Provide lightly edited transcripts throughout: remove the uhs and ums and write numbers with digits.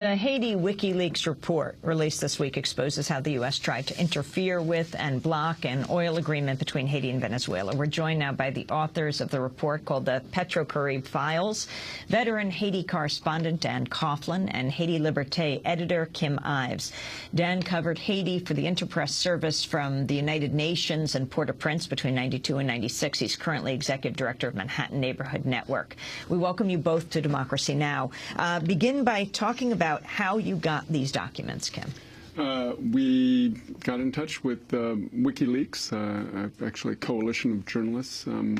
The Haiti WikiLeaks report released this week exposes how the U.S. tried to interfere with and block an oil agreement between Haiti and Venezuela. We're joined now by the authors of the report called the PetroCaribe Files, veteran Haiti correspondent Dan Coughlin and Haïti Liberté editor Kim Ives. Dan covered Haiti for the Interpress service from the United Nations and Port-au-Prince between 92 and 96. He's currently executive director of Manhattan Neighborhood Network. We welcome you both to Democracy Now! Begin by talking about how you got these documents, Kim. We got in touch with WikiLeaks, actually a coalition of journalists, and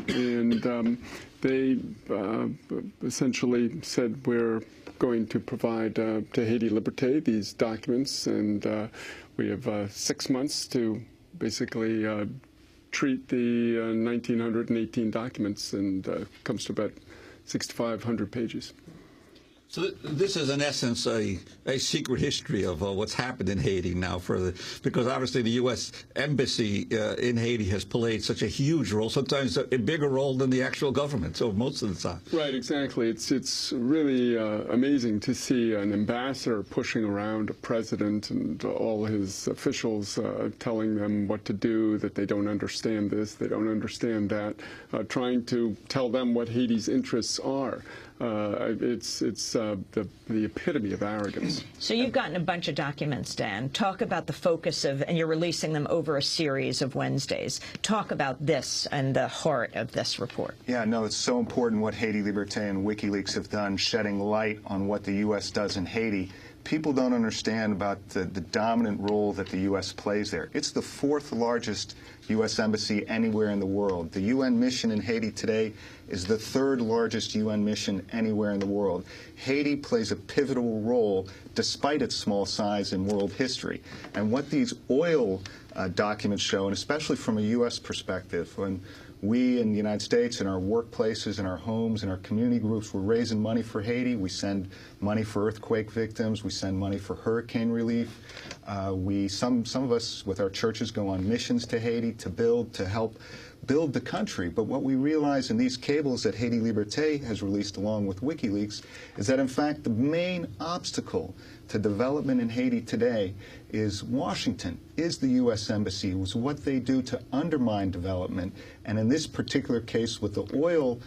they essentially said we're going to provide to Haïti Liberté these documents, and we have 6 months to basically treat the 1,918 documents, and comes to about 6,500 pages. So this is, in essence, a secret history of what's happened in Haiti now, because obviously the U.S. Embassy in Haiti has played such a huge role, sometimes a bigger role than the actual government, so most of the time. Right, exactly. It's really amazing to see an ambassador pushing around a president and all his officials, telling them what to do, that they don't understand this, they don't understand that, trying to tell them what Haiti's interests are. It's the epitome of arrogance. So you've gotten a bunch of documents, Dan. Talk about the focus of, and you're releasing them over a series of Wednesdays. Talk about this and the heart of this report. Yeah, no, it's so important what Haïti Liberté and WikiLeaks have done, shedding light on what the U.S. does in Haiti. People don't understand about the dominant role that the U.S. plays there. It's the fourth largest U.S. embassy anywhere in the world. The UN mission in Haiti today is the third largest UN mission anywhere in the world. Haiti plays a pivotal role despite its small size in world history. And what these oil documents show, and especially from a U.S. perspective, when we in the United States, in our workplaces, in our homes, in our community groups, we're raising money for Haiti. We send money for earthquake victims. We send money for hurricane relief. Some of us with our churches go on missions to Haiti to help build the country. But what we realize in these cables that Haïti Liberté has released along with WikiLeaks is that, in fact, the main obstacle to development in Haiti today is Washington, is the U.S. Embassy, was what they do to undermine development. And in this particular case with the oil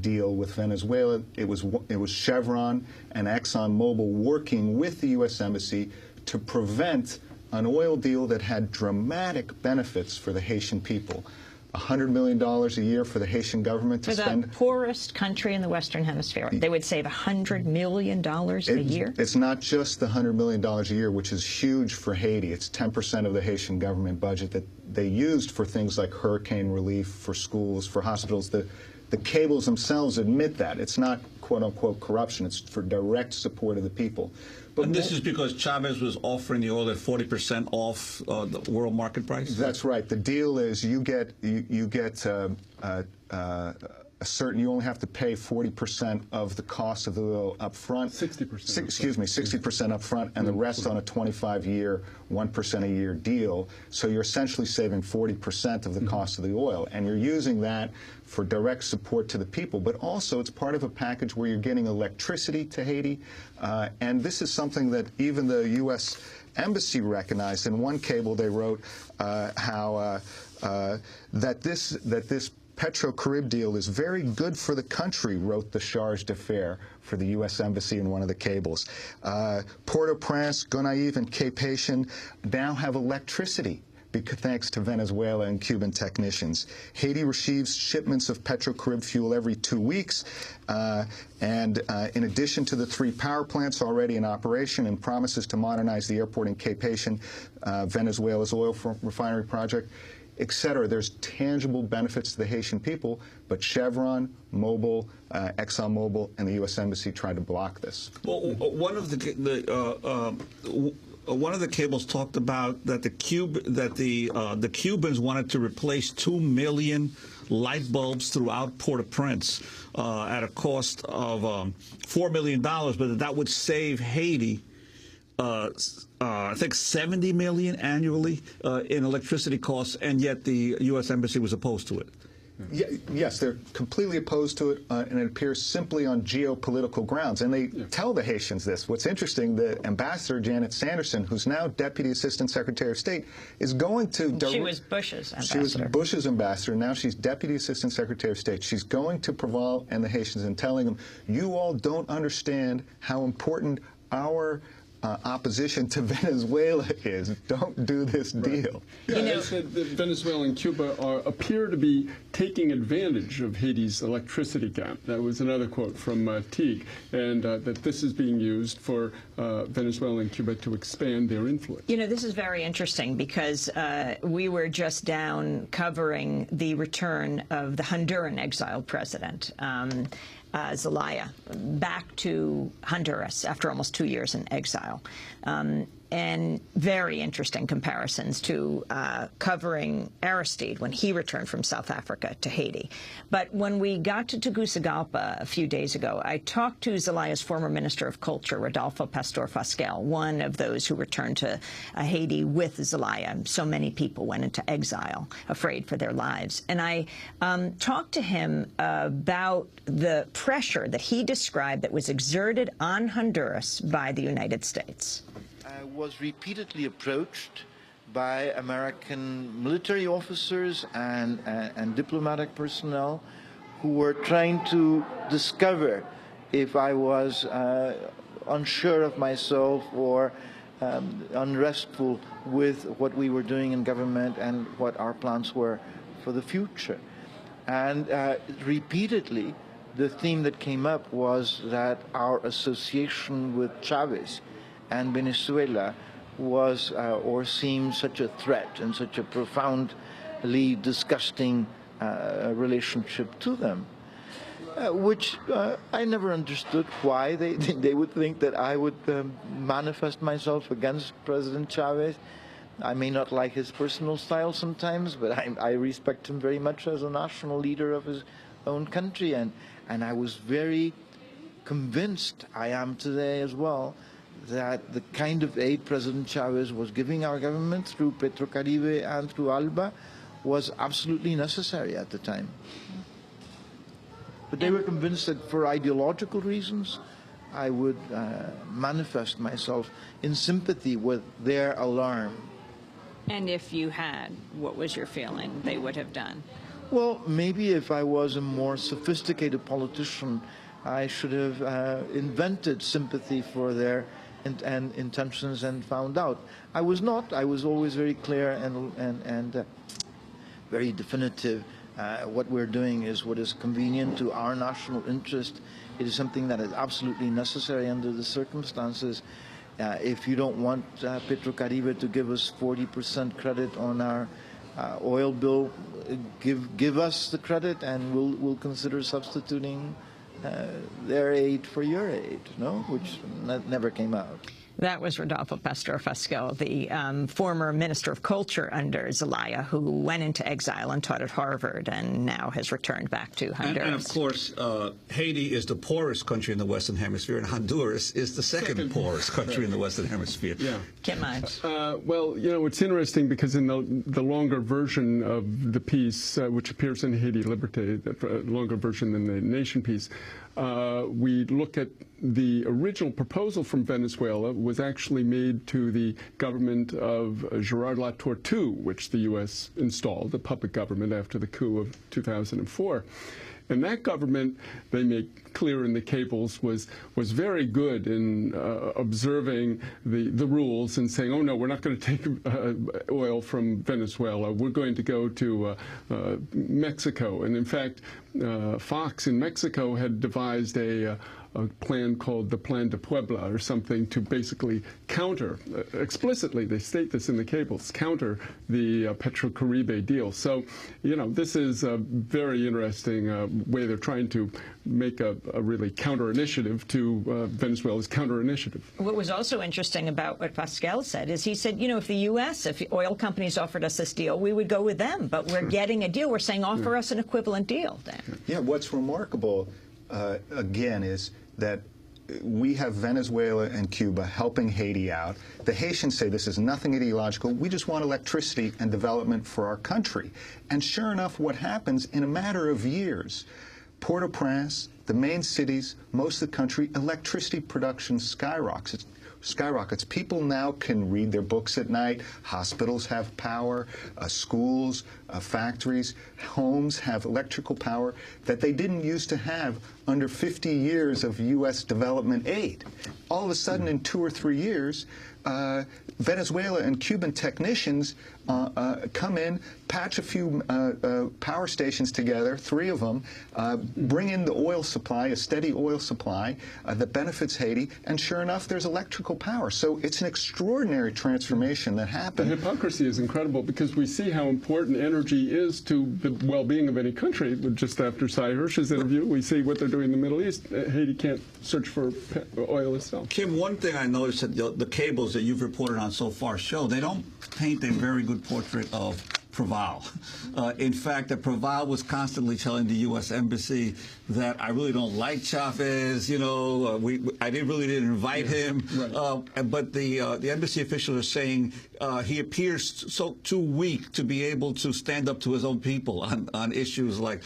deal with Venezuela, it was Chevron and Exxon working with the U.S. Embassy to prevent an oil deal that had dramatic benefits for the Haitian people. $100 million a year for the Haitian government to spend. For the poorest country in the Western Hemisphere, they would save $100 million a year? It's not just the $100 million a year, which is huge for Haiti. It's 10% of the Haitian government budget that they used for things like hurricane relief, for schools, for hospitals. The cables themselves admit that. It's not, quote-unquote, corruption. It's for direct support of the people. But and this is because Chavez was offering the oil at 40% off the world market price? That's right. The deal is you get a certain, you only have to pay 40% of the cost of the oil up front. 60%. Excuse me, 60% up front, and the rest on a 25-year, 1% a year deal. So you're essentially saving 40% of the cost of the oil, and you're using that for direct support to the people. But also, it's part of a package where you're getting electricity to Haiti, and this is something that even the U.S. Embassy recognized. In one cable, they wrote how that this PetroCaribe deal is very good for the country, wrote the charge d'affaires for the U.S. Embassy in one of the cables. Port-au-Prince, Gonaives, and Cape Haitian now have electricity thanks to Venezuela and Cuban technicians. Haiti receives shipments of PetroCaribe fuel every 2 weeks, and in addition to the 3 power plants already in operation and promises to modernize the airport in Cape Haitian, Venezuela's oil refinery project, etc. There's tangible benefits to the Haitian people, but Chevron, Exxon, and the U.S. Embassy tried to block this. Well, one of the cables talked about that the Cubans wanted to replace 2 million light bulbs throughout Port-au-Prince at a cost of $4 million, but that would save Haiti I think $70 million annually in electricity costs, and yet the U.S. Embassy was opposed to it. Yes, they're completely opposed to it, and it appears simply on geopolitical grounds. And they tell the Haitians this. What's interesting, the ambassador, Janet Sanderson, who's now Deputy Assistant Secretary of State, is going to... She was Bush's ambassador. She was Bush's ambassador. Now she's Deputy Assistant Secretary of State. She's going to Preval and the Haitians and telling them, you all don't understand how important our opposition to Venezuela is. Don't do this deal. Yeah, they said that Venezuela and Cuba appear to be taking advantage of Haiti's electricity gap. That was another quote from Teague, and that this is being used for Venezuela and Cuba to expand their influence. You know, this is very interesting because we were just down covering the return of the Honduran exiled president, Zelaya, back to Honduras after almost 2 years in exile. And very interesting comparisons to covering Aristide when he returned from South Africa to Haiti. But when we got to Tegucigalpa a few days ago, I talked to Zelaya's former Minister of Culture, Rodolfo Pastor Fasquel, one of those who returned to Haiti with Zelaya. So many people went into exile, afraid for their lives. And I talked to him about the pressure that he described that was exerted on Honduras by the United States. I was repeatedly approached by American military officers and diplomatic personnel who were trying to discover if I was unsure of myself or unrestful with what we were doing in government and what our plans were for the future. And repeatedly, the theme that came up was that our association with Chavez and Venezuela was or seemed such a threat and such a profoundly disgusting relationship to them, which I never understood why they would think that I would manifest myself against President Chavez. I may not like his personal style sometimes, but I respect him very much as a national leader of his own country, and I was very convinced, I am today as well, that the kind of aid President Chavez was giving our government through PetroCaribe and through ALBA was absolutely necessary at the time. But they were convinced that for ideological reasons, I would manifest myself in sympathy with their alarm. And if you had, what was your feeling they would have done? Well, maybe if I was a more sophisticated politician, I should have invented sympathy for their intentions and found out. I was not. I was always very clear and very definitive. What we're doing is what is convenient to our national interest. It is something that is absolutely necessary under the circumstances. If you don't want PetroCaribe to give us 40% credit on our oil bill, give us the credit, and we'll consider substituting their aid for your aid, which never came out. That was Rodolfo Pastor Fasquel, the former Minister of Culture under Zelaya, who went into exile and taught at Harvard and now has returned back to Honduras. And of course, Haiti is the poorest country in the Western Hemisphere, and Honduras is the second poorest country in the Western Hemisphere. Yeah. Well, it's interesting because in the longer version of the piece, which appears in Haiti Liberté, the longer version than the Nation piece, we look at the original proposal from Venezuela was actually made to the government of Gerard Latour II, which the U.S. installed, the puppet government after the coup of 2004. And that government, they make clear in the cables, was very good in observing the rules and saying, oh, no, we're not going to take oil from Venezuela. We're going to go to Mexico. And in fact, Fox in Mexico had devised a plan called the Plan de Puebla or something to basically counter, explicitly, they state this in the cables, counter the PetroCaribe deal. So, this is a very interesting way they're trying to make a really counter-initiative to Venezuela's counter-initiative. What was also interesting about what Pascal said is he said, if the U.S., if oil companies offered us this deal, we would go with them. But we're getting a deal. We're saying offer us an equivalent deal then. Yeah, what's remarkable, again, is that we have Venezuela and Cuba helping Haiti out. The Haitians say this is nothing ideological. We just want electricity and development for our country. And sure enough, what happens in a matter of years, Port-au-Prince, the main cities, most of the country, electricity production skyrockets. People now can read their books at night. Hospitals have power. Schools, factories, homes have electrical power that they didn't used to have under 50 years of U.S. development aid. All of a sudden, in 2 or 3 years, Venezuela and Cuban technicians come in, patch a few power stations together, 3 of them, bring in the oil supply, a steady oil supply that benefits Haiti, and sure enough, there's electrical power. So it's an extraordinary transformation that happened. The hypocrisy is incredible because we see how important energy is to the well-being of any country. Just after Cy Hirsch's interview, we see what they're doing in the Middle East. Haiti can't search for oil itself. Kim, one thing I noticed that the cables that you've reported on so far show, they don't paint a very good portrait of Proval. In fact, that Proval was constantly telling the U.S. Embassy that I really don't like Chavez, you know, I really didn't invite him. Right. But the embassy officials are saying he appears too weak to be able to stand up to his own people on issues like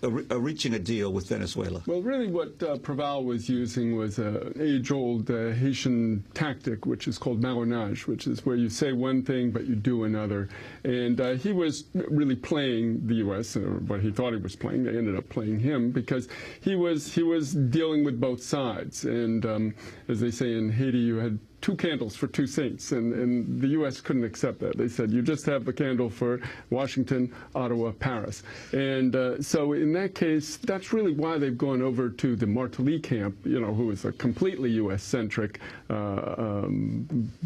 reaching a deal with Venezuela. Well, really what Proval was using was an age-old Haitian tactic, which is called marronage, which is where you say one thing but you do another. And he was really playing the U.S., or what he thought he was playing. They ended up playing him because he was dealing with both sides. And as they say in Haiti, you had 2 candles for 2 saints, and the U.S. couldn't accept that. They said, you just have the candle for Washington, Ottawa, Paris. And so in that case, that's really why they've gone over to the Martelly camp, you know, who is a completely U.S.-centric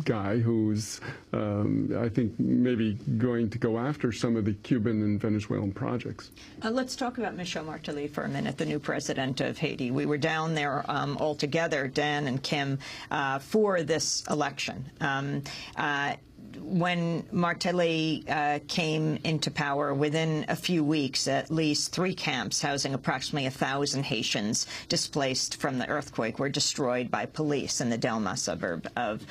guy who's, I think, maybe going to go after some of the Cuban and Venezuelan projects. Let's talk about Michel Martelly for a minute, the new president of Haiti. We were down there all together, Dan and Kim, for this election. When Martelly came into power, within a few weeks, at least 3 camps housing approximately 1,000 Haitians displaced from the earthquake were destroyed by police in the Delma suburb of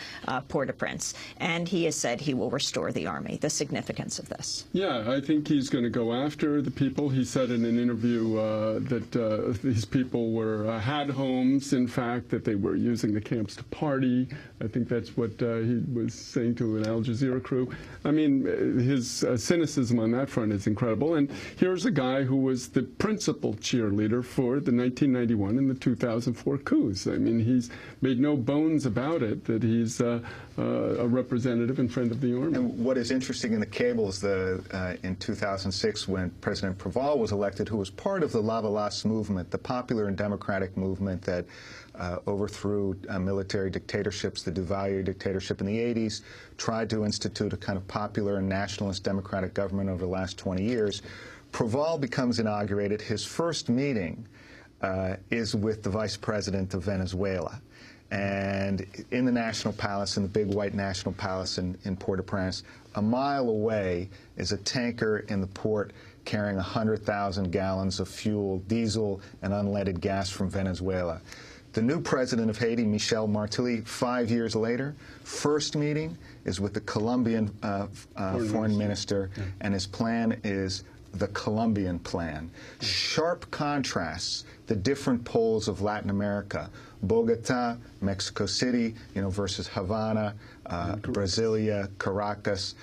Port-au-Prince. And he has said he will restore the army. The significance of this? Yeah, I think he's going to go after the people. He said in an interview that these people had homes, in fact, that they were using the camps to party. I think that's what he was saying to an Al Jazeera crew. I mean, his cynicism on that front is incredible. And here's a guy who was the principal cheerleader for the 1991 and the 2004 coups. I mean, he's made no bones about it that he's a representative and friend of the army. And what is interesting in the cables, in 2006, when President Proval was elected, who was part of the Lavalas movement, the popular and democratic movement that overthrew military dictatorships, the Duvalier dictatorship in the 80s, tried to institute a kind of popular and nationalist democratic government over the last 20 years. Proval becomes inaugurated. His first meeting is with the vice president of Venezuela. And in the National Palace, in the big white National Palace in Port-au-Prince, a mile away is a tanker in the port carrying 100,000 gallons of fuel, diesel, and unleaded gas from Venezuela. The new president of Haiti, Michel Martelly, 5 years later, first meeting is with the Colombian foreign minister, and his plan is the Colombian plan. Sharp contrasts, the different poles of Latin America, Bogota, Mexico City, versus Havana, Brasilia, Caracas.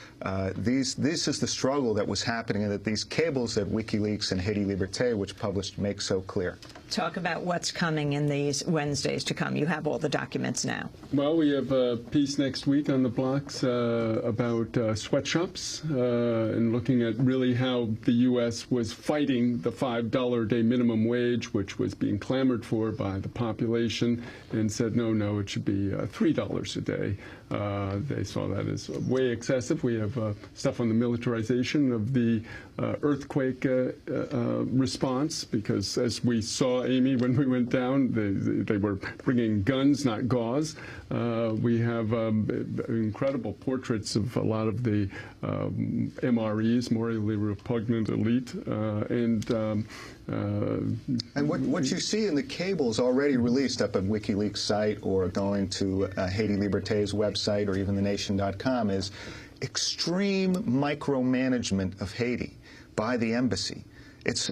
This is the struggle that was happening, and that these cables that WikiLeaks and Haïti Liberté, which published, make so clear. Talk about what's coming in these Wednesdays to come. You have all the documents now. Well, we have a piece next week on the blocks about sweatshops and looking at really how the U.S. was fighting the $5 a day minimum wage, which was being clamored for by the population, and said, no, it should be $3 a day. They saw that as way excessive. We have stuff on the militarization of the earthquake response, because as we saw, Amy, when we went down, they were bringing guns, not gauze. We have incredible portraits of a lot of the MREs, morally repugnant elite, and And what you see in the cables already released up at WikiLeaks site or going to Haiti Liberté's website or even thenation.com is extreme micromanagement of Haiti by the embassy. It's